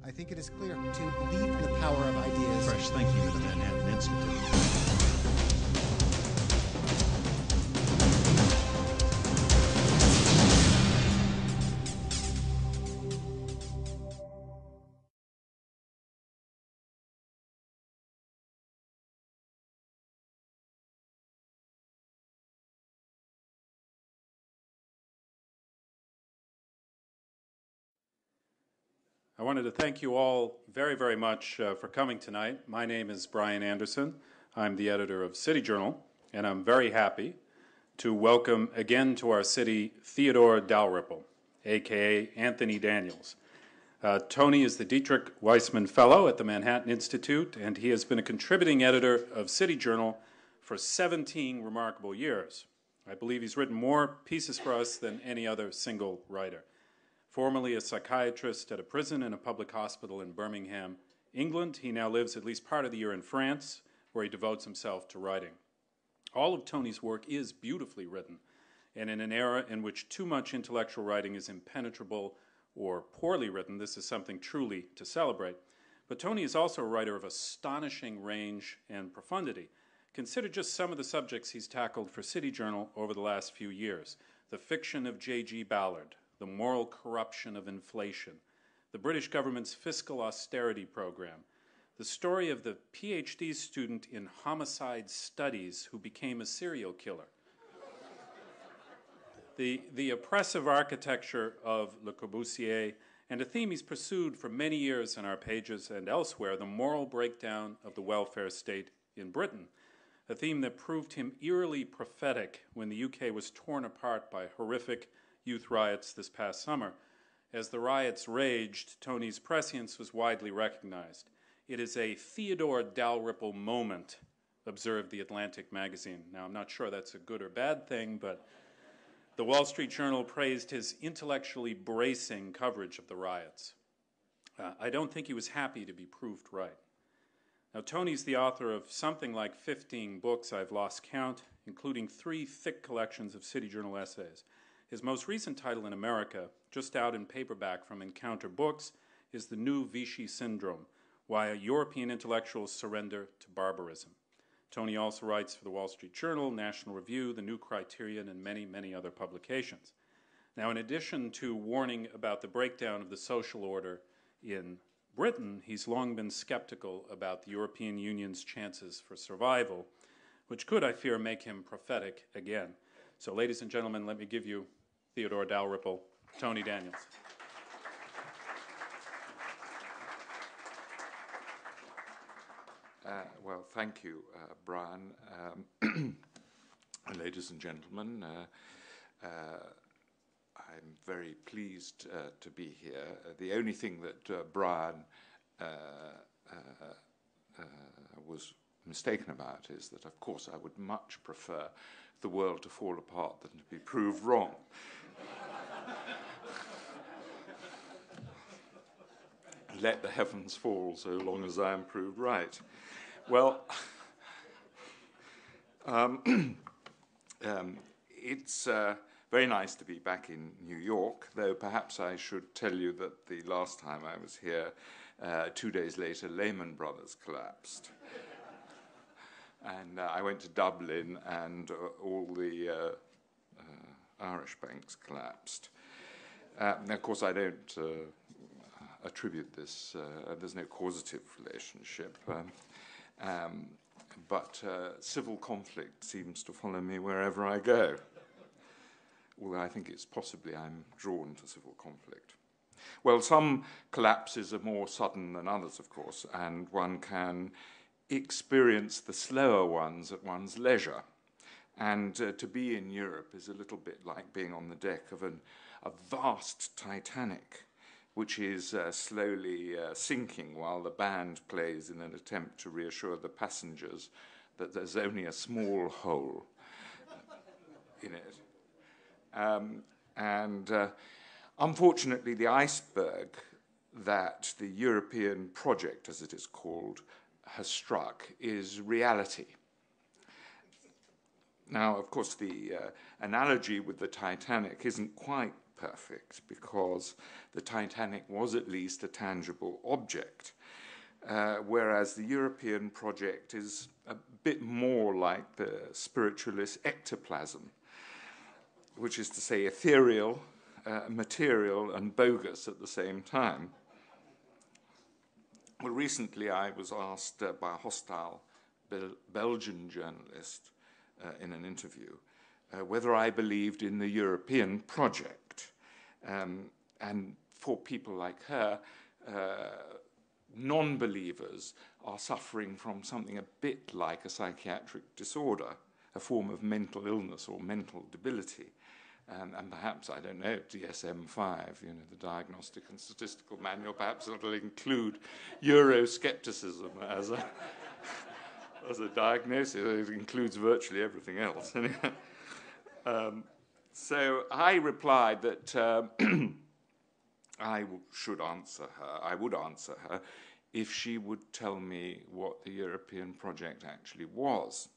I think it is clear to believe in the power of ideas. Fresh thinking of the Manhattan Institute. I wanted to thank you all very, very much for coming tonight. My name is Brian Anderson. I'm the editor of City Journal, and I'm very happy to welcome again to our city Theodore Dalrymple, a.k.a. Anthony Daniels. Tony is the Dietrich Weissman Fellow at the Manhattan Institute, and he has been a contributing editor of City Journal for 17 remarkable years. I believe he's written more pieces for us than any other single writer. Formerly a psychiatrist at a prison and a public hospital in Birmingham, England, he now lives at least part of the year in France, where he devotes himself to writing. All of Tony's work is beautifully written, and in an era in which too much intellectual writing is impenetrable or poorly written, this is something truly to celebrate. But Tony is also a writer of astonishing range and profundity. Consider just some of the subjects he's tackled for City Journal over the last few years. The fiction of J.G. Ballard, the moral corruption of inflation, the British government's fiscal austerity program, the story of the PhD student in homicide studies who became a serial killer, the oppressive architecture of Le Corbusier, and a theme he's pursued for many years in our pages and elsewhere, the moral breakdown of the welfare state in Britain, a theme that proved him eerily prophetic when the UK was torn apart by horrific youth riots this past summer. As the riots raged, Tony's prescience was widely recognized. It is a Theodore Dalrymple moment, observed the Atlantic magazine. Now, I'm not sure that's a good or bad thing, but the Wall Street Journal praised his intellectually bracing coverage of the riots. I don't think he was happy to be proved right. Now, Tony's the author of something like 15 books, I've lost count, including 3 thick collections of City Journal essays. His most recent title in America, just out in paperback from Encounter Books, is The New Vichy Syndrome, Why European Intellectuals Surrender to Barbarism. Tony also writes for the Wall Street Journal, National Review, The New Criterion, and many, many other publications. Now, in addition to warning about the breakdown of the social order in Britain, he's long been skeptical about the European Union's chances for survival, which could, I fear, make him prophetic again. So, ladies and gentlemen, let me give you Theodore Dalrymple, Tony Daniels. Well, thank you, Brian. Ladies and gentlemen, I'm very pleased to be here. The only thing that Brian was mistaken about is that, of course, I would much prefer the world to fall apart than to be proved wrong. Let the heavens fall so long as I am proved right. Well, it's very nice to be back in New York, though perhaps I should tell you that the last time I was here, 2 days later, Lehman Brothers collapsed. And I went to Dublin, and all the Irish banks collapsed. And of course, I don't attribute this, there's no causative relationship, but civil conflict seems to follow me wherever I go, although I think it's possibly I'm drawn to civil conflict. Well, some collapses are more sudden than others, of course, and one can experience the slower ones at one's leisure. And to be in Europe is a little bit like being on the deck of a vast Titanic, which is slowly sinking while the band plays in an attempt to reassure the passengers that there's only a small hole in it. Unfortunately, the iceberg that the European project, as it is called, has struck is reality. Now, of course, the analogy with the Titanic isn't quite perfect because the Titanic was at least a tangible object, whereas the European project is a bit more like the spiritualist ectoplasm, which is to say ethereal, material, and bogus at the same time. Well, recently I was asked by a hostile Belgian journalist in an interview whether I believed in the European project. And for people like her, non-believers are suffering from something a bit like a psychiatric disorder, a form of mental illness or mental debility. And perhaps, I don't know, DSM-5, the Diagnostic and Statistical Manual, perhaps it'll include Euroscepticism as a diagnosis. It includes virtually everything else. So I replied that I would answer her if she would tell me what the European project actually was.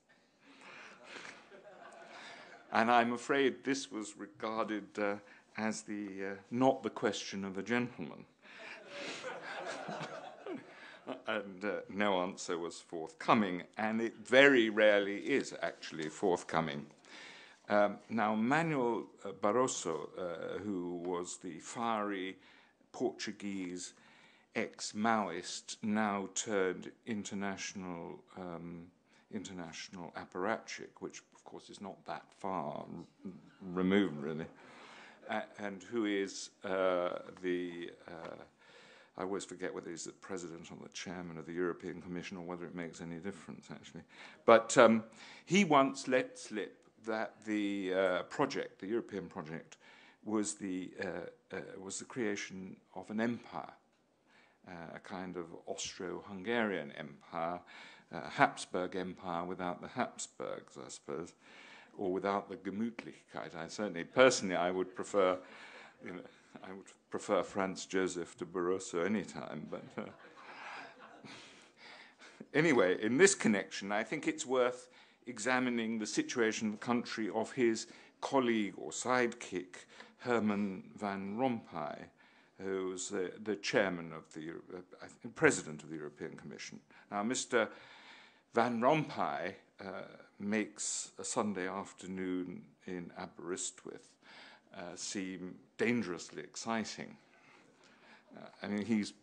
And I'm afraid this was regarded as not the question of a gentleman. And no answer was forthcoming, and it very rarely is actually forthcoming. Now, Manuel Barroso, who was the fiery Portuguese ex-Maoist, now turned international apparatchik, which of course is not that far removed, really, and who is I always forget whether he's the president or the chairman of the European Commission or whether it makes any difference, actually. But he once let slip that the European project, was the creation of an empire, a kind of Austro-Hungarian empire, Habsburg Empire without the Habsburgs, I suppose, or without the Gemütlichkeit. I would prefer, Franz Joseph to Barroso any time. But anyway, in this connection, I think it's worth examining the situation of the country of his colleague or sidekick, Herman Van Rompuy, who was the chairman of president of the European Commission. Now, Mr. Van Rompuy makes a Sunday afternoon in Aberystwyth seem dangerously exciting. It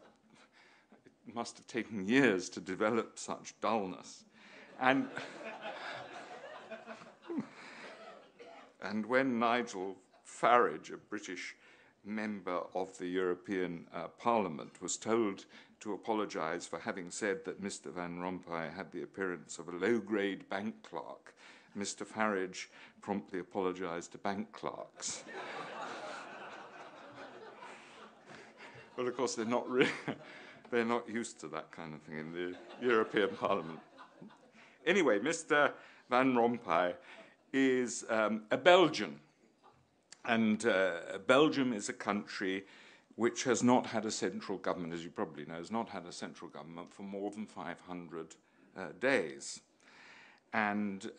must have taken years to develop such dullness. And when Nigel Farage, a British member of the European Parliament, was told to apologise for having said that Mr. Van Rompuy had the appearance of a low-grade bank clerk, Mr. Farage promptly apologised to bank clerks. Well, of course, they're not used to that kind of thing in the European Parliament. Anyway, Mr. Van Rompuy is a Belgian. And Belgium is a country which has not had a central government, as you probably know, has not had a central government for more than 500 days. And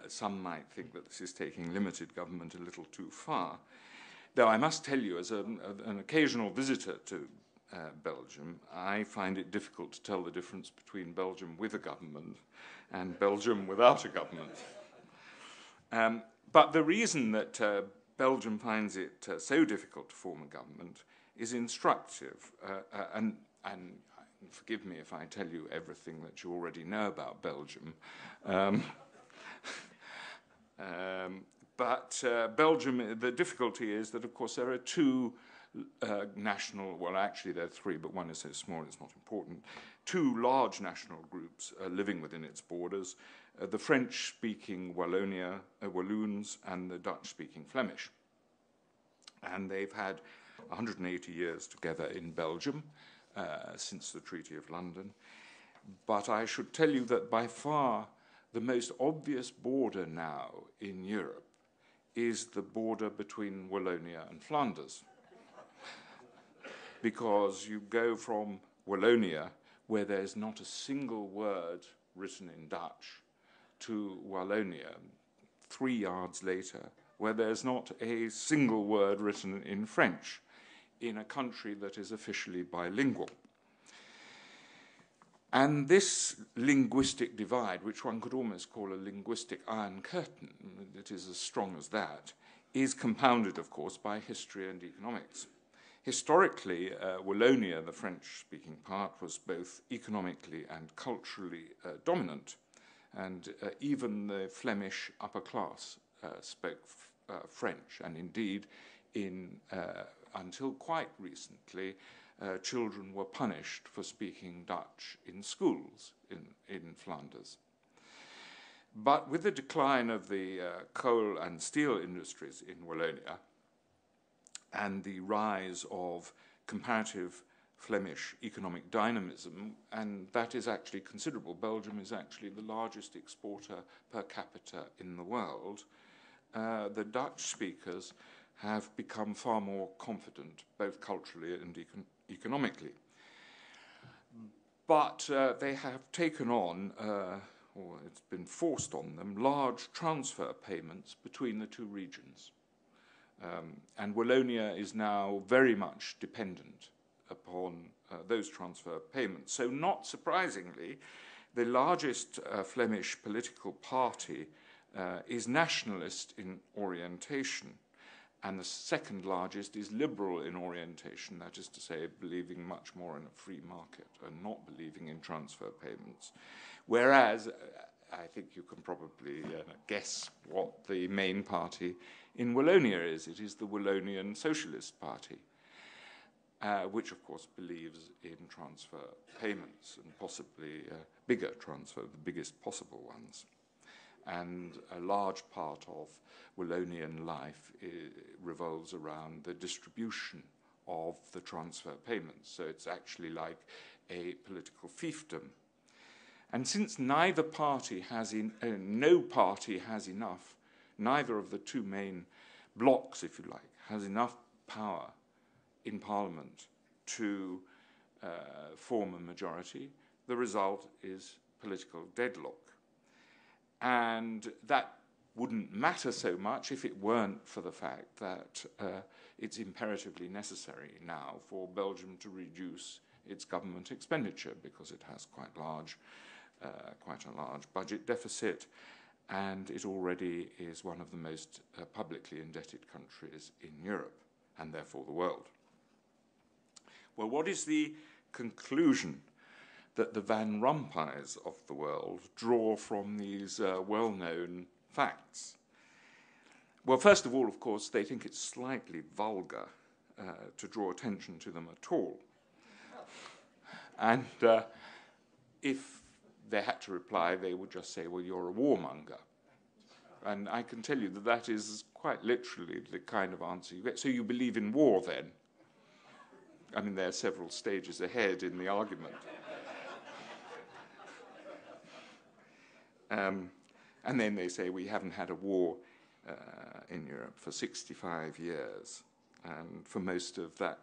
some might think that this is taking limited government a little too far. Though I must tell you, as an occasional visitor to Belgium, I find it difficult to tell the difference between Belgium with a government and Belgium without a government. But the reason that Belgium finds it so difficult to form a government is instructive. And forgive me if I tell you everything that you already know about Belgium. But Belgium, the difficulty is that, of course, there are two national, well, actually there are three, but one is so small it's not important, two large national groups living within its borders, the French-speaking Walloons and the Dutch-speaking Flemish. And they've had 180 years together in Belgium since the Treaty of London. But I should tell you that by far the most obvious border now in Europe is the border between Wallonia and Flanders. Because you go from Wallonia, where there's not a single word written in Dutch, to Wallonia. 3 yards later, where there's not a single word written in French in a country that is officially bilingual. And this linguistic divide, which one could almost call a linguistic iron curtain, it is as strong as that, is compounded, of course, by history and economics. Historically, Wallonia, the French-speaking part, was both economically and culturally dominant, and even the Flemish upper class spoke French, and indeed, until quite recently, children were punished for speaking Dutch in schools in Flanders. But with the decline of the coal and steel industries in Wallonia and the rise of comparative Flemish economic dynamism, and that is actually considerable. Belgium is actually the largest exporter per capita in the world. The Dutch speakers have become far more confident, both culturally and economically. But they have taken on, or it's been forced on them, large transfer payments between the two regions. And Wallonia is now very much dependent upon those transfer payments. So not surprisingly, the largest Flemish political party is nationalist in orientation, and the second largest is liberal in orientation, that is to say, believing much more in a free market and not believing in transfer payments. Whereas, I think you can probably guess what the main party in Wallonia is. It is the Wallonian Socialist Party, which, of course, believes in transfer payments and possibly bigger transfer, the biggest possible ones. And a large part of Wallonian life revolves around the distribution of the transfer payments. So it's actually like a political fiefdom. And since neither party has no party has enough, neither of the two main blocs, if you like, has enough power in Parliament to form a majority, the result is political deadlock. And that wouldn't matter so much if it weren't for the fact that it's imperatively necessary now for Belgium to reduce its government expenditure because it has quite a large budget deficit, and it already is one of the most publicly indebted countries in Europe, and therefore the world. Well, what is the conclusion that the Van Rompuys of the world draw from these well-known facts? Well, first of all, of course, they think it's slightly vulgar to draw attention to them at all. And if they had to reply, they would just say, well, you're a warmonger. And I can tell you that that is quite literally the kind of answer you get. So you believe in war, then? I mean, there are several stages ahead in the argument. And then they say, we haven't had a war in Europe for 65 years. And for most of that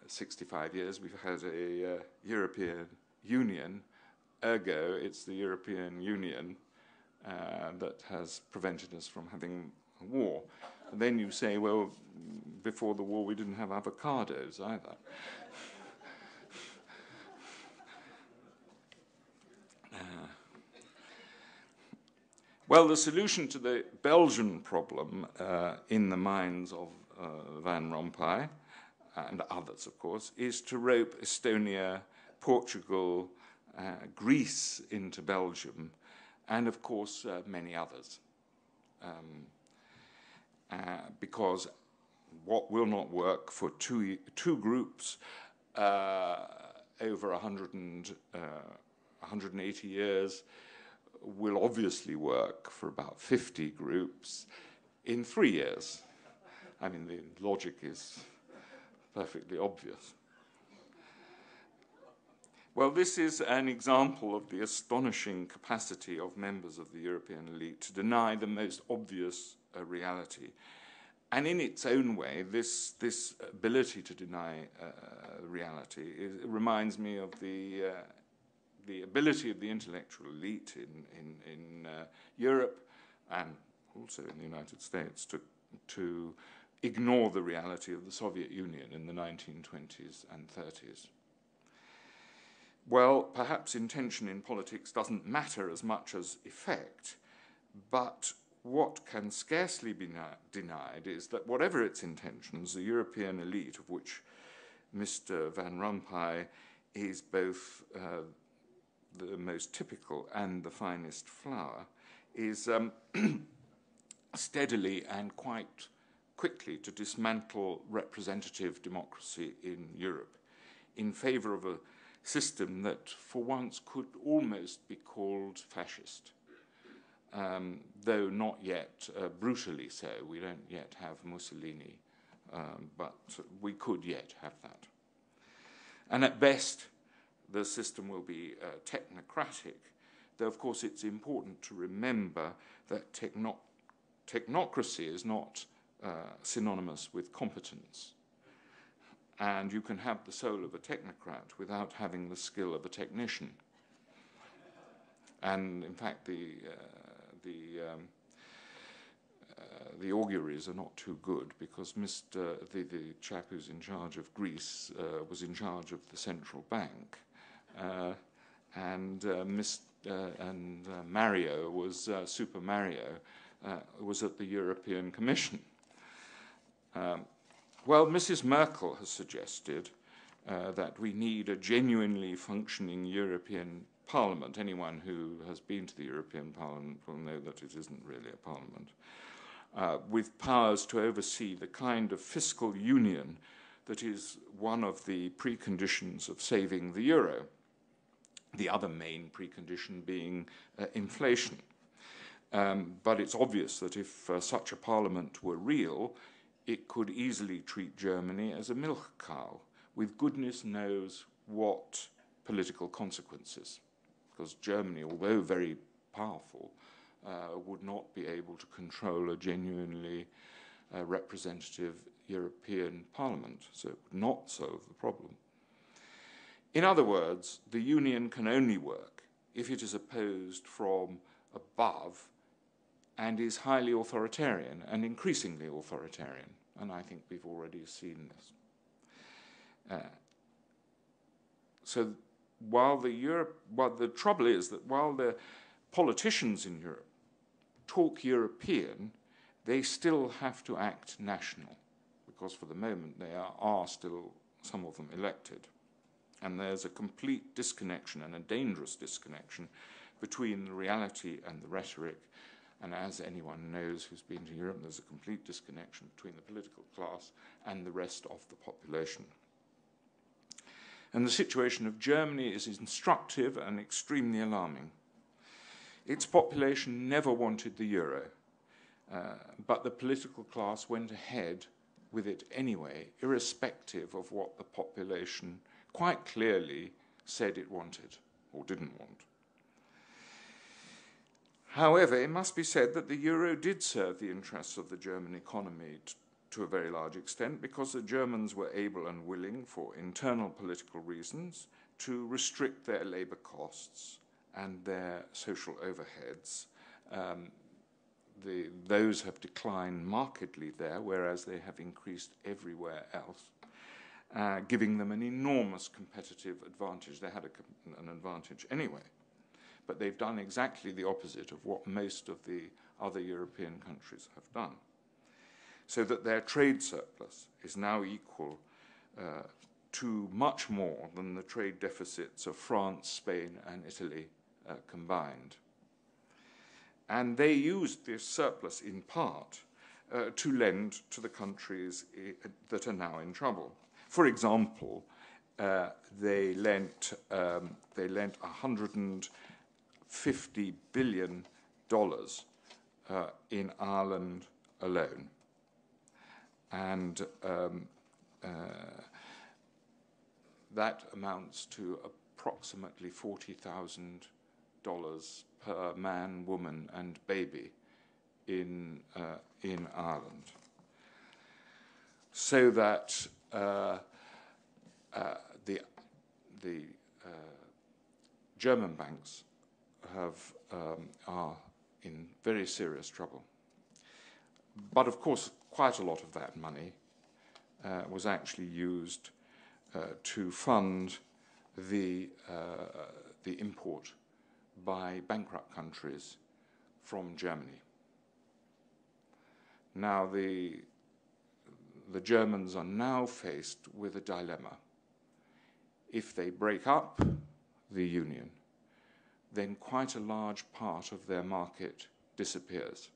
65 years, we've had a European Union. Ergo, it's the European Union that has prevented us from having a war. And then you say, well, before the war, we didn't have avocados either. Well, the solution to the Belgian problem in the minds of Van Rompuy, and others, of course, is to rope Estonia, Portugal, Greece into Belgium, and, of course, many others. Because what will not work for two groups over 180 years will obviously work for about 50 groups in 3 years. I mean, the logic is perfectly obvious. Well, this is an example of the astonishing capacity of members of the European elite to deny the most obvious reality. And in its own way, this ability to deny reality reminds me of the ability of the intellectual elite in Europe and also in the United States, to ignore the reality of the Soviet Union in the 1920s and 30s. Well, perhaps intention in politics doesn't matter as much as effect, but what can scarcely be denied is that whatever its intentions, the European elite, of which Mr. Van Rompuy is both the most typical and the finest flower, is steadily and quite quickly to dismantle representative democracy in Europe in favour of a system that for once could almost be called fascist, though not yet brutally so. We don't yet have Mussolini, but we could yet have that. And at best, the system will be technocratic, though of course it's important to remember that technocracy is not synonymous with competence. And you can have the soul of a technocrat without having the skill of a technician. And in fact, the auguries are not too good, because the chap who's in charge of Greece was in charge of the central bank, and Mario was Super Mario was at the European Commission. Well, Mrs. Merkel has suggested that we need a genuinely functioning European Parliament. Anyone who has been to the European Parliament will know that it isn't really a parliament, with powers to oversee the kind of fiscal union that is one of the preconditions of saving the euro, the other main precondition being inflation. But it's obvious that if such a parliament were real, it could easily treat Germany as a milk cow, with goodness knows what political consequences, because Germany, although very powerful, would not be able to control a genuinely representative European Parliament, so it would not solve the problem. In other words, the Union can only work if it is opposed from above and is highly authoritarian and increasingly authoritarian. And I think we've already seen this. So while the trouble is that while the politicians in Europe talk European, they still have to act national, because for the moment they are still, some of them, elected. And there's a complete disconnection, and a dangerous disconnection, between the reality and the rhetoric. And as anyone knows who's been to Europe, there's a complete disconnection between the political class and the rest of the population. And the situation of Germany is instructive and extremely alarming. Its population never wanted the euro, but the political class went ahead with it anyway, irrespective of what the population quite clearly said it wanted or didn't want. However, it must be said that the euro did serve the interests of the German economy to a very large extent, because the Germans were able and willing, for internal political reasons, to restrict their labour costs and their social overheads. Those have declined markedly there, whereas they have increased everywhere else, giving them an enormous competitive advantage. They had an advantage anyway. But they've done exactly the opposite of what most of the other European countries have done, so that their trade surplus is now equal to much more than the trade deficits of France, Spain, and Italy combined. And they used this surplus in part to lend to the countries that are now in trouble. For example, they lent $150 billion in Ireland alone. And that amounts to approximately $40,000 per man, woman, and baby in Ireland. So that the German banks are in very serious trouble. But of course, quite a lot of that money was actually used to fund the import by bankrupt countries from Germany. Now, the Germans are now faced with a dilemma. If they break up the Union, then quite a large part of their market disappears.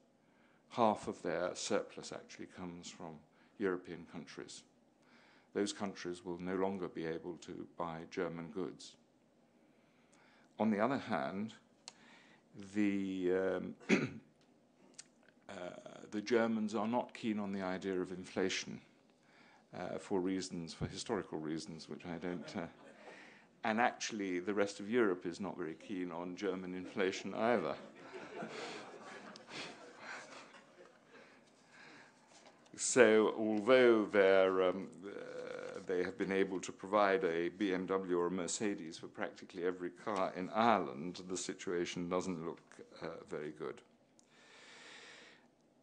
Half of their surplus actually comes from European countries. Those countries will no longer be able to buy German goods. On the other hand, the Germans are not keen on the idea of inflation for historical reasons, which I don't... and actually, the rest of Europe is not very keen on German inflation either. So, although they have been able to provide a BMW or a Mercedes for practically every car in Ireland, the situation doesn't look very good.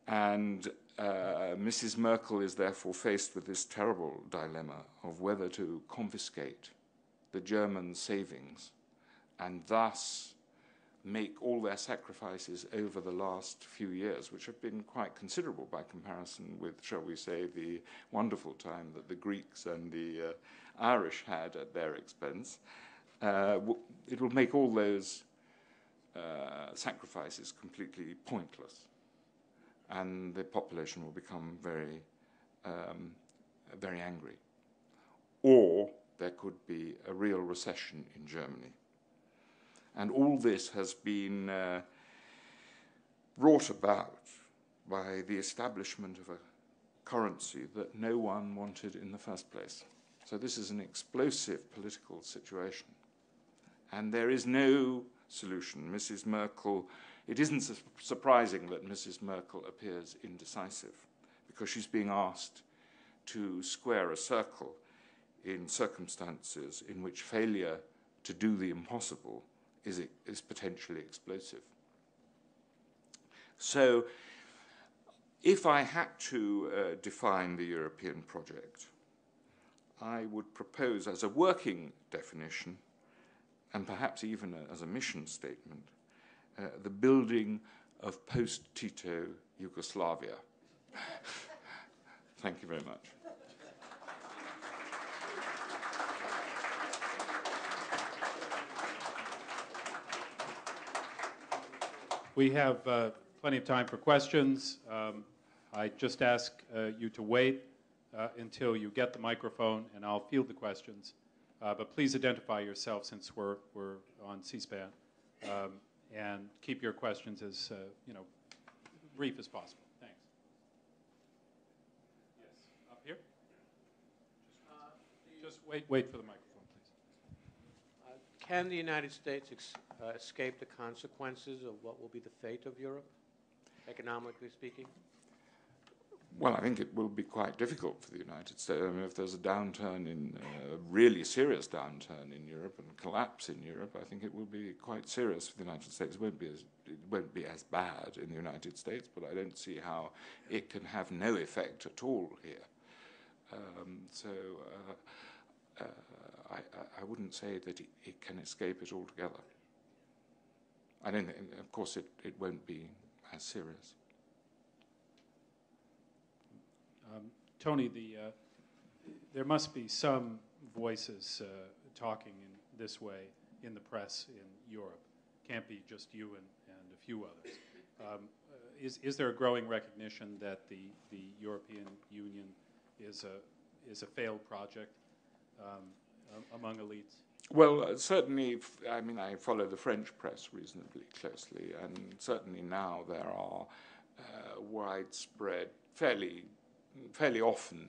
And Mrs. Merkel is therefore faced with this terrible dilemma of whether to confiscate the German savings and thus make all their sacrifices over the last few years, which have been quite considerable by comparison with, shall we say, the wonderful time that the Greeks and the Irish had at their expense. It will make all those sacrifices completely pointless, and the population will become very, very angry. Or there could be a real recession in Germany. And all this has been brought about by the establishment of a currency that no one wanted in the first place. So this is an explosive political situation. And there is no solution. Mrs. Merkel, it isn't surprising that Mrs. Merkel appears indecisive, because she's being asked to square a circle in circumstances in which failure to do the impossible is potentially explosive. So, if I had to define the European project, I would propose as a working definition, and perhaps even as a mission statement, the building of post-Tito Yugoslavia. Thank you very much. We have plenty of time for questions. I just ask you to wait until you get the microphone, and I'll field the questions. But please identify yourself, since we're on C-SPAN, and keep your questions as brief as possible. Thanks. Yes, up here. Just wait for the microphone, please. Can the United States escape the consequences of what will be the fate of Europe, economically speaking? Well, I think it will be quite difficult for the United States. I mean, if there's a downturn a really serious downturn in Europe and collapse in Europe, I think it will be quite serious for the United States. It won't be as bad in the United States, but I don't see how it can have no effect at all here. I wouldn't say that it can escape it altogether. I don't think, of course, it won't be as serious. Tony, there must be some voices talking in this way in the press in Europe. Can't be just you and a few others. Is there a growing recognition that the European Union is a failed project among elites? Well, certainly, I mean, I follow the French press reasonably closely, and certainly now there are widespread, fairly often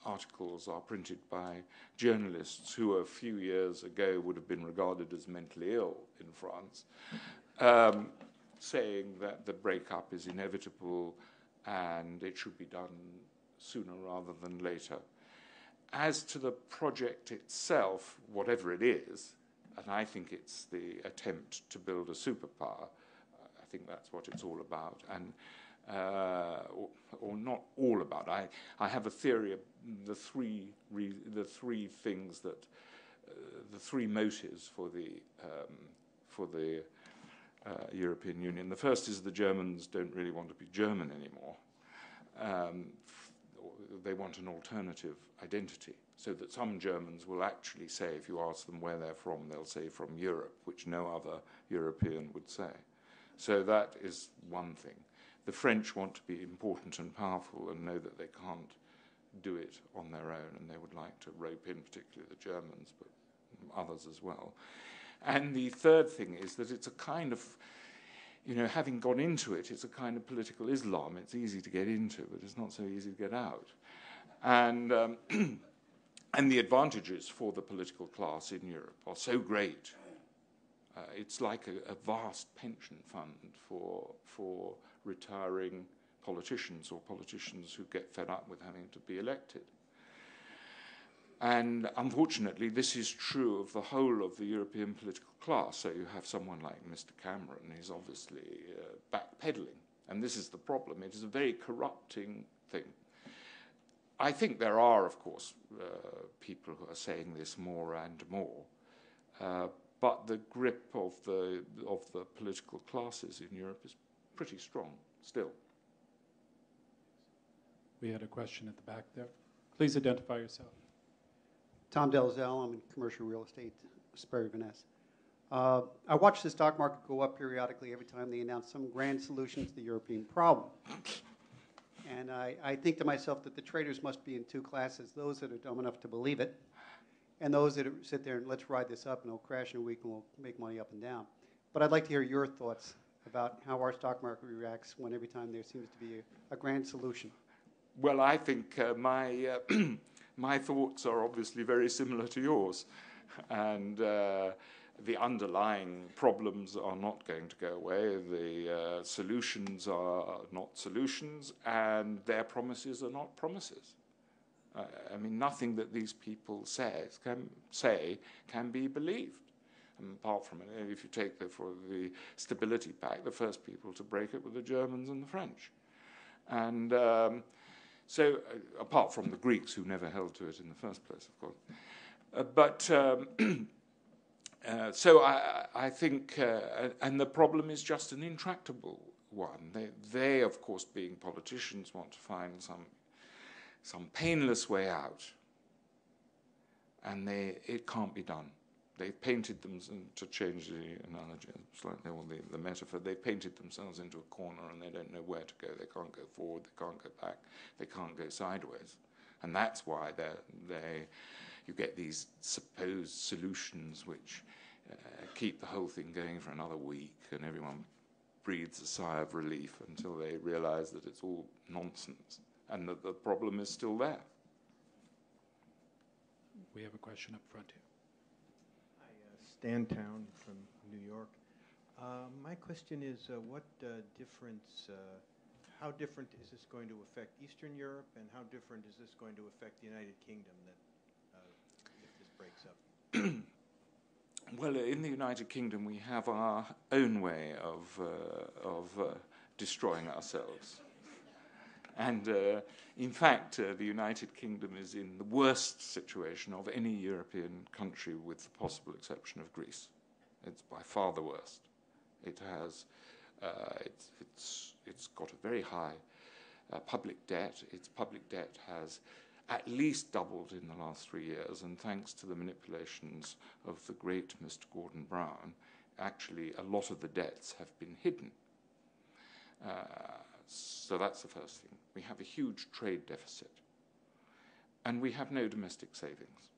articles are printed by journalists who a few years ago would have been regarded as mentally ill in France, saying that the breakup is inevitable and it should be done sooner rather than later. As to the project itself, whatever it is, and I think it's the attempt to build a superpower, I think that's what it's all about, and or not all about. I have a theory of the three things that the three motives for the European Union. The first is the Germans don't really want to be German anymore. They want an alternative identity, so that some Germans will actually say, if you ask them where they're from, they'll say from Europe, which no other European would say. So that is one thing. The French want to be important and powerful and know that they can't do it on their own, and they would like to rope in particularly the Germans, but others as well. And the third thing is that it's a kind of, having gone into it, it's a kind of political Islam. It's easy to get into, but it's not so easy to get out. And and the advantages for the political class in Europe are so great. It's like a vast pension fund for retiring politicians or politicians who get fed up with having to be elected. And unfortunately, this is true of the whole of the European political class. So you have someone like Mr. Cameron, he's obviously backpedaling. And this is the problem. It is a very corrupting thing. I think there are, of course, people who are saying this more and more. But the grip of the political classes in Europe is pretty strong still. We had a question at the back there. Please identify yourself. Tom Delzell, I'm in commercial real estate, Sperry Vanessa. I watch the stock market go up periodically every time they announce some grand solution to the European problem. And I think to myself that the traders must be in two classes, those that are dumb enough to believe it, and those that sit there and let's ride this up and it'll crash in a week and we'll make money up and down. But I'd like to hear your thoughts about how our stock market reacts when every time there seems to be a grand solution. Well, I think my thoughts are obviously very similar to yours, and the underlying problems are not going to go away. The solutions are not solutions, and their promises are not promises. I mean, nothing that these people say can be believed. And apart from it, if you take for the Stability Pact, the first people to break it were the Germans and the French, and so, apart from the Greeks, who never held to it in the first place, of course. So I think, and the problem is just an intractable one. They, of course, being politicians, want to find some painless way out, and it can't be done. They've painted them, to change the analogy, slightly, or the metaphor, they've painted themselves into a corner and they don't know where to go. They can't go forward, they can't go back, they can't go sideways. And that's why you get these supposed solutions which keep the whole thing going for another week, and everyone breathes a sigh of relief until they realize that it's all nonsense and that the problem is still there. We have a question up front here. Stan Town from New York. My question is, how different is this going to affect Eastern Europe, and how different is this going to affect the United Kingdom if this breaks up? Well, in the United Kingdom, we have our own way of destroying ourselves. And in fact, the United Kingdom is in the worst situation of any European country, with the possible exception of Greece. It's by far the worst. It has, it's got a very high public debt. Its public debt has at least doubled in the last 3 years, and thanks to the manipulations of the great Mr. Gordon Brown, actually a lot of the debts have been hidden. So that's the first thing. We have a huge trade deficit, and we have no domestic savings.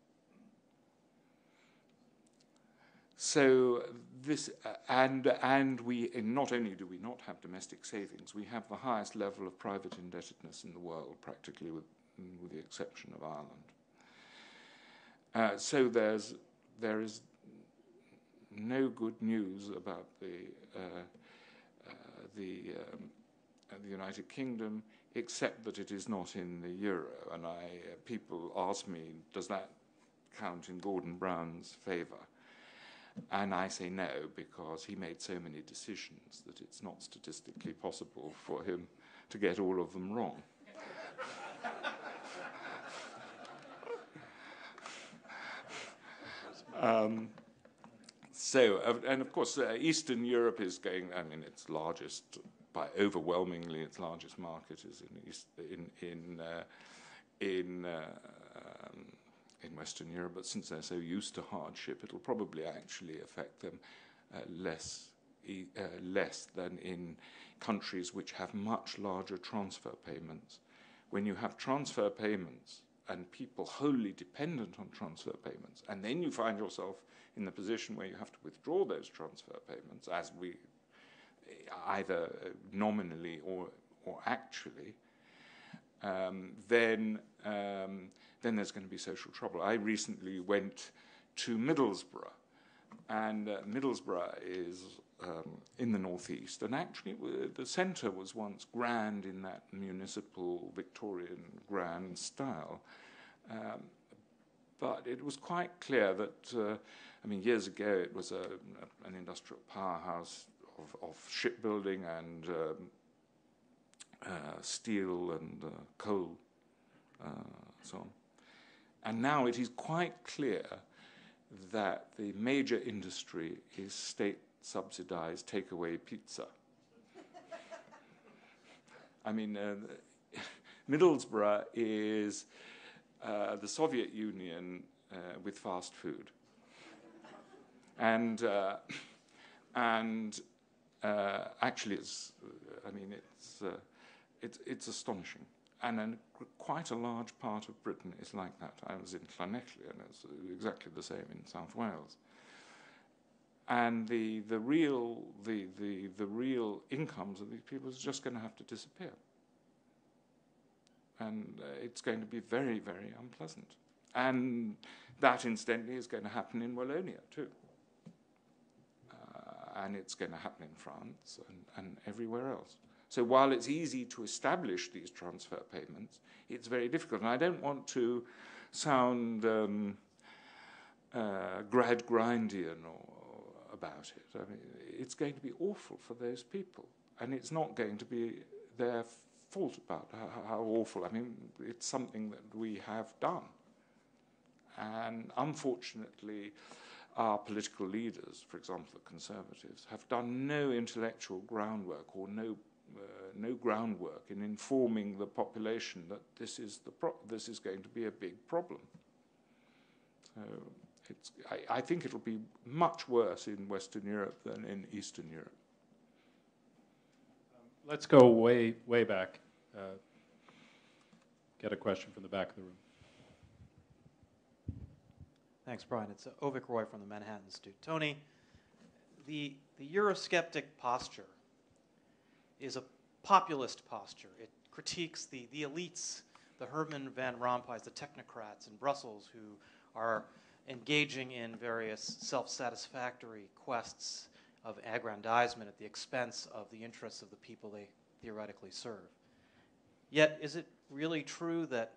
So this, and we not only do we not have domestic savings, we have the highest level of private indebtedness in the world, practically with the exception of Ireland. So there is no good news about the United Kingdom, except that it is not in the euro. And people ask me, does that count in Gordon Brown's favour? And I say no, because he made so many decisions that it's not statistically possible for him to get all of them wrong. And of course, Eastern Europe is going. I mean, its largest, by overwhelmingly, its largest market is in Western Europe. But since they're so used to hardship, it'll probably actually affect them less than in countries which have much larger transfer payments. When you have transfer payments and people wholly dependent on transfer payments, and then you find yourself in the position where you have to withdraw those transfer payments, as we either nominally or actually, then there's going to be social trouble. I recently went to Middlesbrough, and Middlesbrough is in the northeast, and actually the centre was once grand in that municipal Victorian grand style, but it was quite clear that, years ago it was an industrial powerhouse of shipbuilding and steel and coal, so on. And now it is quite clear that the major industry is state-subsidized takeaway pizza. Middlesbrough is the Soviet Union with fast food, and actually, it's astonishing. And then quite a large part of Britain is like that. I was in Llanelli, and it's exactly the same in South Wales. And the real incomes of these people is just going to have to disappear. And it's going to be very, very unpleasant. And that, incidentally, is going to happen in Wallonia, too. And it's going to happen in France and everywhere else. So while it's easy to establish these transfer payments, it's very difficult. And I don't want to sound Gradgrindian about it. It's going to be awful for those people. And it's not going to be their fault about how awful. It's something that we have done. And unfortunately, our political leaders, for example, the Conservatives, have done no intellectual groundwork or no groundwork in informing the population that this is going to be a big problem. So I think it'll be much worse in Western Europe than in Eastern Europe. Let's go way back. Get a question from the back of the room. Thanks, Brian. It's Ovik Roy from the Manhattan Institute. Tony, the Eurosceptic posture is a populist posture. It critiques the elites, the Herman Van Rompuys, the technocrats in Brussels who are engaging in various self-satisfactory quests of aggrandizement at the expense of the interests of the people they theoretically serve. Yet, is it really true that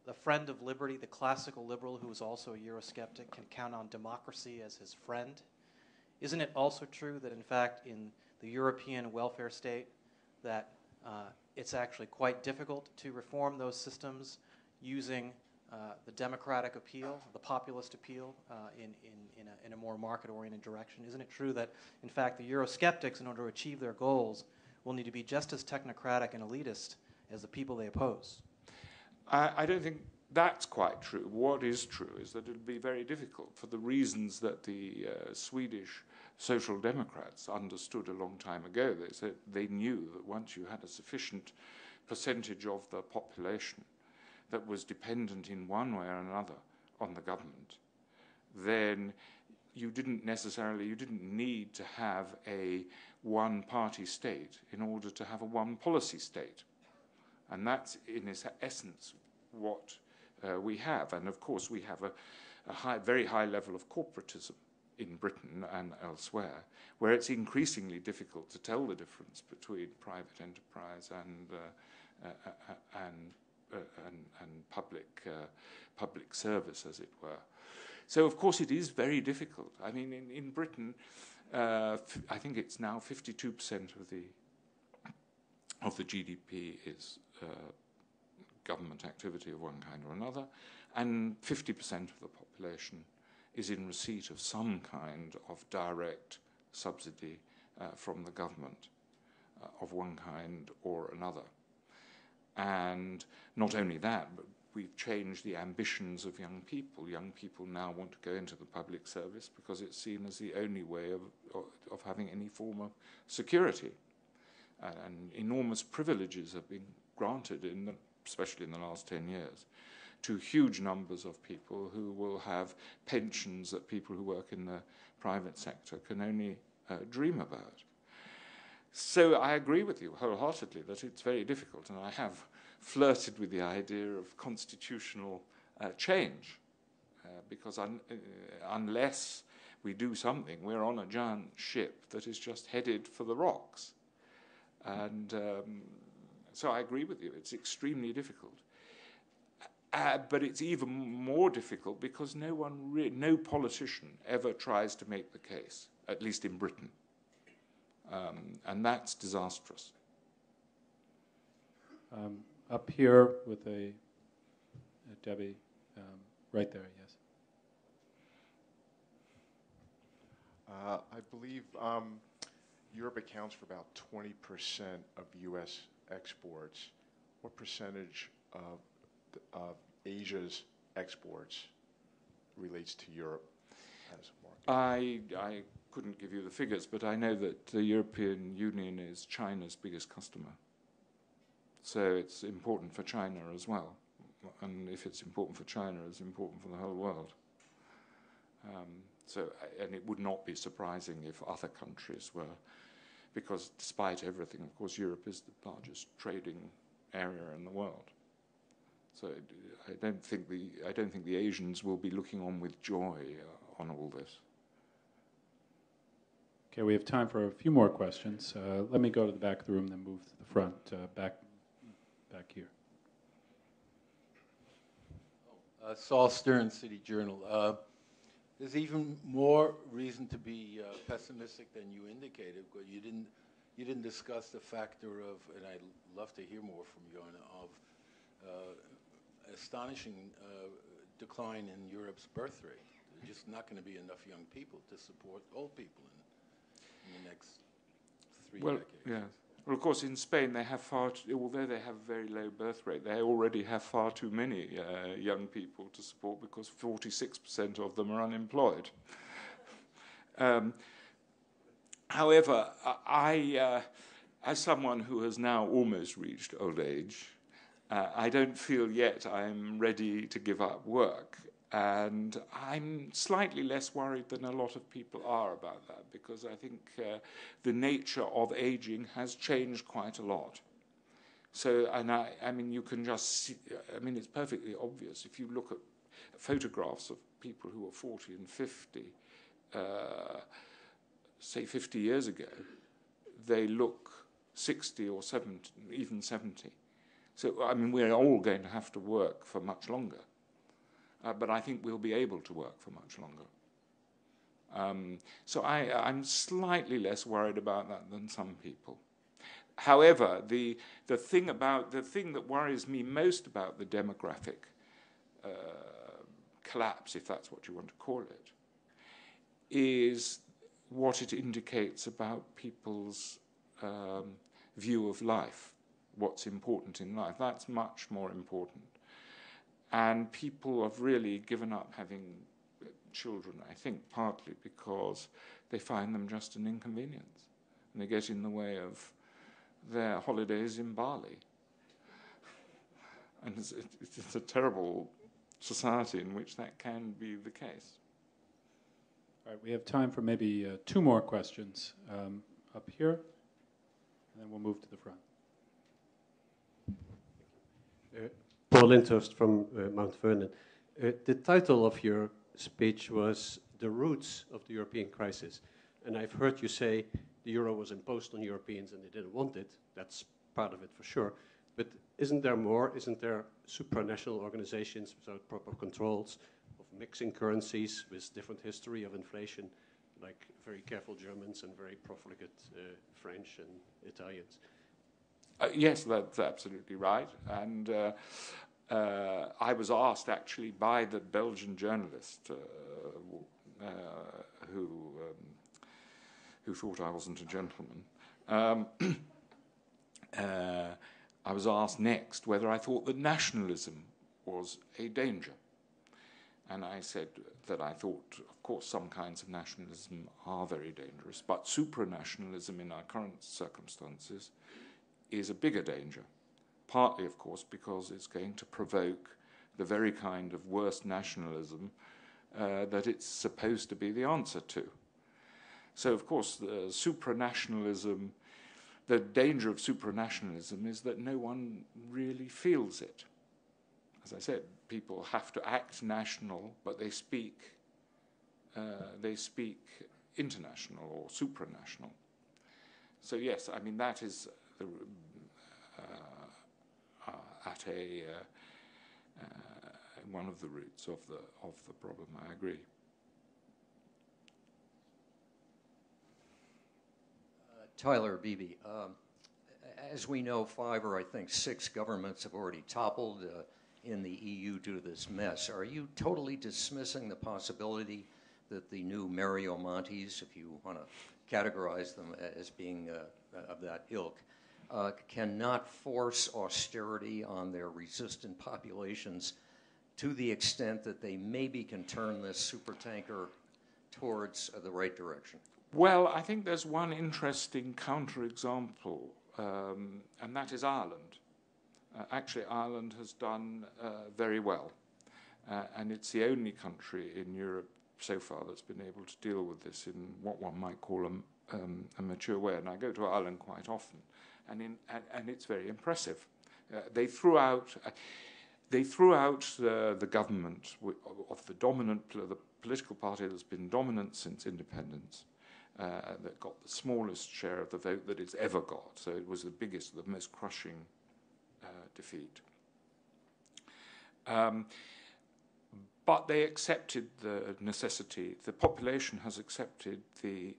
the friend of liberty, the classical liberal who is also a Eurosceptic, can count on democracy as his friend? Isn't it also true that, in fact, in the European welfare state, that it's actually quite difficult to reform those systems using the democratic appeal, the populist appeal, in a more market-oriented direction? Isn't it true that, in fact, the Eurosceptics, in order to achieve their goals, will need to be just as technocratic and elitist as the people they oppose? I don't think that's quite true. What is true is that it would be very difficult for the reasons that the Swedish Social Democrats understood a long time ago. They said they knew that once you had a sufficient percentage of the population that was dependent in one way or another on the government, then you didn't need to have a one-party state in order to have a one-policy state. And that's, in its essence, what we have. And, of course, we have a very high level of corporatism in Britain and elsewhere, where it's increasingly difficult to tell the difference between private enterprise and public service, as it were. So, of course, it is very difficult. In Britain, I think it's now 52% of the GDP is government activity of one kind or another, and 50% of the population is in receipt of some kind of direct subsidy from the government of one kind or another. And not only that, but we've changed the ambitions of young people. Young people now want to go into the public service because it's seen as the only way of having any form of security. And enormous privileges have been granted, especially in the last 10 years, to huge numbers of people who will have pensions that people who work in the private sector can only dream about. So I agree with you wholeheartedly that it's very difficult, and I have flirted with the idea of constitutional change, because unless we do something, we're on a giant ship that is just headed for the rocks. And so I agree with you, it's extremely difficult. But it's even more difficult because no politician ever tries to make the case, at least in Britain. And that's disastrous. Up here with Debbie, right there, yes. I believe Europe accounts for about 20% of U.S. exports. What percentage of Asia's exports relates to Europe as a market? I couldn't give you the figures, but I know that the European Union is China's biggest customer. So it's important for China as well. And if it's important for China, it's important for the whole world. And it would not be surprising if other countries were, because despite everything, of course, Europe is the largest trading area in the world. So I don't think the Asians will be looking on with joy on all this. Okay, we have time for a few more questions. Let me go to the back of the room, then move to the front, back here. Saul Stern, City Journal. There's even more reason to be pessimistic than you indicated, because you didn't discuss the factor of, and I'd love to hear more from you on, of astonishing decline in Europe's birth rate. There's just not going to be enough young people to support old people in the next 3 decades. Yeah. Well, of course, in Spain, they have although they have a very low birth rate, they already have far too many young people to support, because 46% of them are unemployed. However, I, as someone who has now almost reached old age, I don't feel yet I'm ready to give up work. And I'm slightly less worried than a lot of people are about that, because I think the nature of aging has changed quite a lot. So, and I mean, you can just see, I mean, it's perfectly obvious. If you look at photographs of people who are 40 and 50, say 50 years ago, they look 60 or 70, even 70. So, I mean, we're all going to have to work for much longer. But I think we'll be able to work for much longer. So I'm slightly less worried about that than some people. However, the thing that worries me most about the demographic collapse, if that's what you want to call it, is what it indicates about people's view of life, what's important in life. That's much more important. And people have really given up having children, I think, partly because they find them just an inconvenience. And they get in the way of their holidays in Bali. And it's a terrible society in which that can be the case. All right, we have time for maybe 2 more questions up here, and then we'll move to the front. Paul Linthurst from Mount Vernon. The title of your speech was The Roots of the European Crisis. And I've heard you say the euro was imposed on Europeans and they didn't want it. That's part of it for sure. But isn't there more? Isn't there supranational organizations without proper controls of mixing currencies with different history of inflation, like very careful Germans and very profligate French and Italians? Yes, that's absolutely right. And I was asked actually by the Belgian journalist who thought I wasn't a gentleman. I was asked next whether I thought that nationalism was a danger. And I said that I thought, of course, some kinds of nationalism are very dangerous, but supranationalism in our current circumstances is a bigger danger. Partly, of course, because it's going to provoke the very kind of worst nationalism that it's supposed to be the answer to. So, of course, the supranationalism, the danger of supranationalism is that no one really feels it. As I said, people have to act national, but they speak international or supranational. So yes, I mean that is at one of the roots of the problem. I agree. Tyler Beebe. As we know, 5 or I think 6 governments have already toppled in the EU due to this mess. Are you totally dismissing the possibility that the new Mario Montis, if you want to categorize them as being of that ilk, cannot force austerity on their resistant populations to the extent that they maybe can turn this supertanker towards the right direction? Well, I think there's one interesting counterexample, and that is Ireland. Actually, Ireland has done very well, and it's the only country in Europe so far that's been able to deal with this in what one might call a mature way. And I go to Ireland quite often, and it's very impressive. They threw out the government of the the political party that's been dominant since independence. That got the smallest share of the vote that it's ever got. So it was the biggest, the most crushing defeat. But they accepted the necessity. The population has accepted the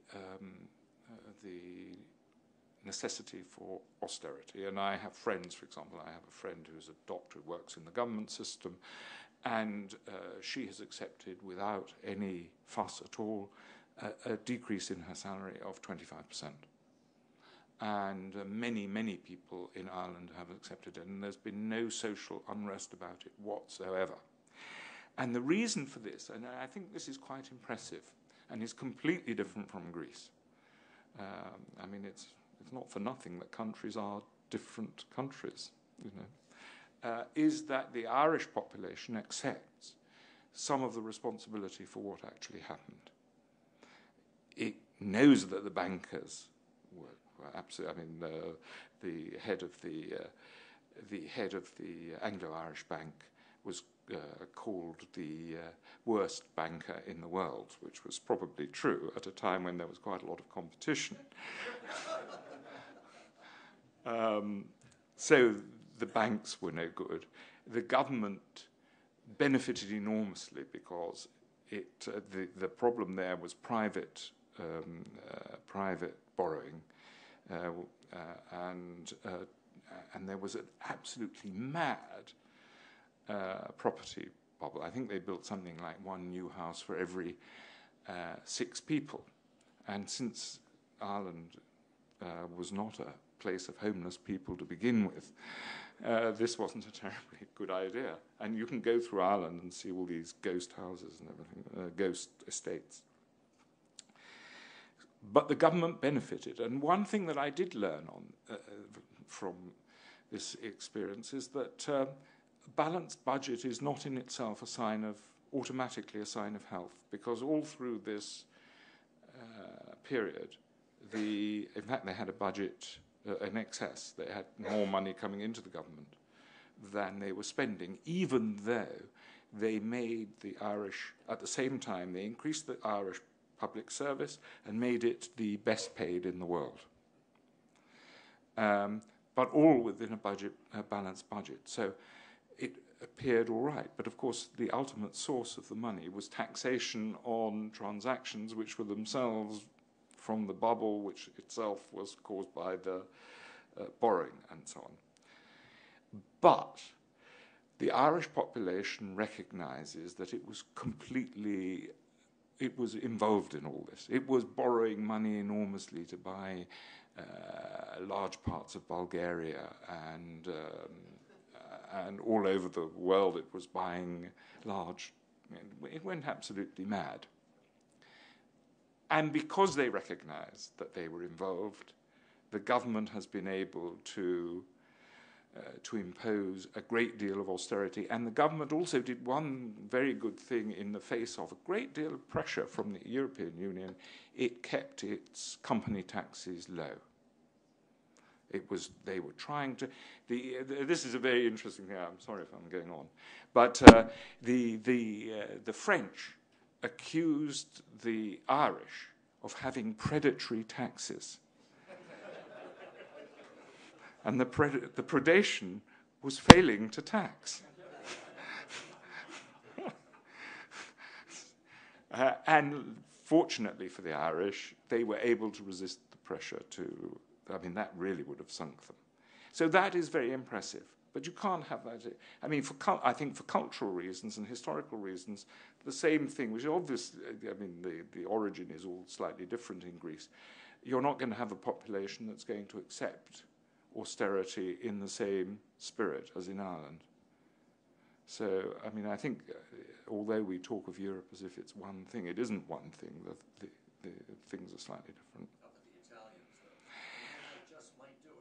necessity for austerity. And I have friends, for example, I have a friend who's a doctor who works in the government system, and she has accepted without any fuss at all a decrease in her salary of 25%. And many, many people in Ireland have accepted it, and there's been no social unrest about it whatsoever. And the reason for this, and I think this is quite impressive, and is completely different from Greece. I mean, it's not for nothing that countries are different countries, you know, is that the Irish population accepts some of the responsibility for what actually happened. It knows that the bankers were absolutely. I mean, the head of the Anglo-Irish Bank was called the worst banker in the world, which was probably true at a time when there was quite a lot of competition. So the banks were no good. The government benefited enormously because the problem there was private borrowing, and there was an absolutely mad property bubble. I think they built something like one new house for every 6 people, and since Ireland was not a place of homeless people to begin with, this wasn't a terribly good idea. And you can go through Ireland and see all these ghost houses and everything, ghost estates. But the government benefited. And one thing that I did learn from this experience is that a balanced budget is not in itself automatically a sign of health, because all through this period, in fact, they had a budget in excess. They had more money coming into the government than they were spending, even though they made the Irish, at the same time, they increased the Irish public service and made it the best paid in the world. But all within a balanced budget. So it appeared all right. But of course, the ultimate source of the money was taxation on transactions which were themselves from the bubble, which itself was caused by the borrowing and so on. But the Irish population recognizes that it was involved in all this. It was borrowing money enormously to buy large parts of Bulgaria, and all over the world it was buying large. It went absolutely mad. And because they recognized that they were involved, the government has been able to impose a great deal of austerity. And the government also did one very good thing in the face of a great deal of pressure from the European Union. It kept its company taxes low. They were trying to. This is a very interesting thing. I'm sorry if I'm going on, but the French accused the Irish of having predatory taxes. And the predation was failing to tax. And fortunately for the Irish, they were able to resist the pressure that really would have sunk them. So that is very impressive. But you can't have that. I mean, I think for cultural reasons and historical reasons, the same thing, which obviously, the origin is all slightly different in Greece. You're not going to have a population that's going to accept austerity in the same spirit as in Ireland. So, I think although we talk of Europe as if it's one thing, it isn't one thing. The things are slightly different. Not that the Italians, though. They just might do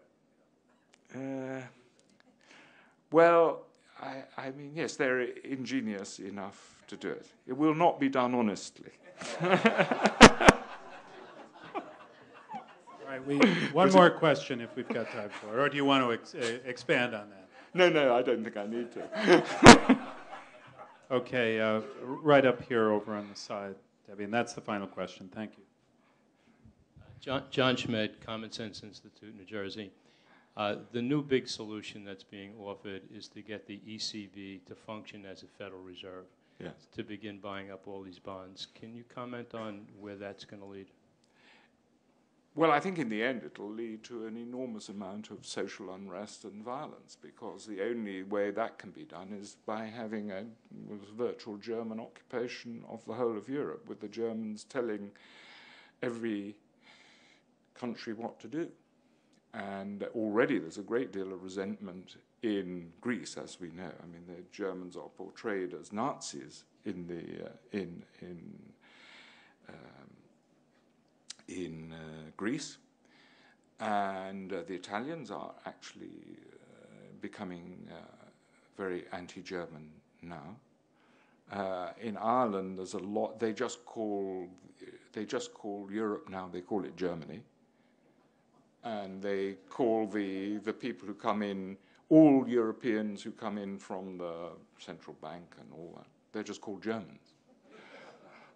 it. Well, yes, they're ingenious enough to do it. It will not be done honestly. All right, one more question if we've got time for it, or do you want to expand on that? No, I don't think I need to. Okay, right up here over on the side, Debbie, and that's the final question. Thank you. John Schmidt, Common Sense Institute, New Jersey. The new big solution that's being offered is to get the ECB to function as a Federal Reserve, yes, to begin buying up all these bonds. Can you comment on where that's going to lead? Well, I think in the end it'll lead to an enormous amount of social unrest and violence, because the only way that can be done is by having a virtual German occupation of the whole of Europe, with the Germans telling every country what to do. And already there's a great deal of resentment in Greece, as we know. The Germans are portrayed as Nazis in Greece, and the Italians are actually becoming very anti-German now. In Ireland, there's a lot. They just call Europe now. They call it Germany. And they call the people who come in, all Europeans who come in from the central bank and all that, they're just called Germans.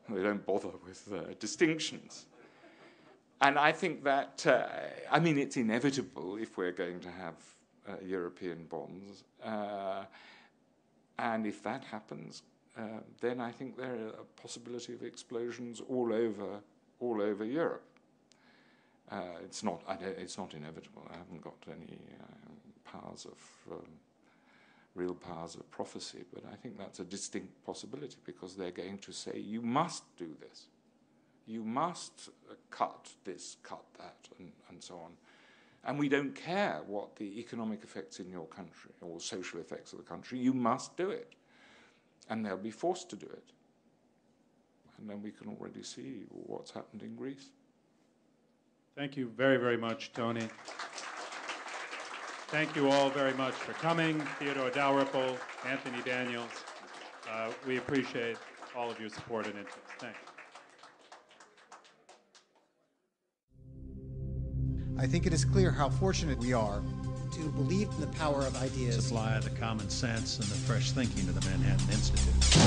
They don't bother with distinctions. And I think that, it's inevitable if we're going to have European bonds. And if that happens, then I think there is a possibility of explosions all over Europe. It's not inevitable. I haven't got any real powers of prophecy, but I think that's a distinct possibility, because they're going to say, you must do this. You must cut this, cut that, and so on. And we don't care what the economic effects in your country or social effects of the country. You must do it. And they'll be forced to do it. And then we can already see what's happened in Greece. Thank you very, very much, Tony. Thank you all very much for coming. Theodore Dalrymple, Anthony Daniels. We appreciate all of your support and interest. Thank you. I think it is clear how fortunate we are to believe in the power of ideas. Supply the common sense and the fresh thinking of the Manhattan Institute.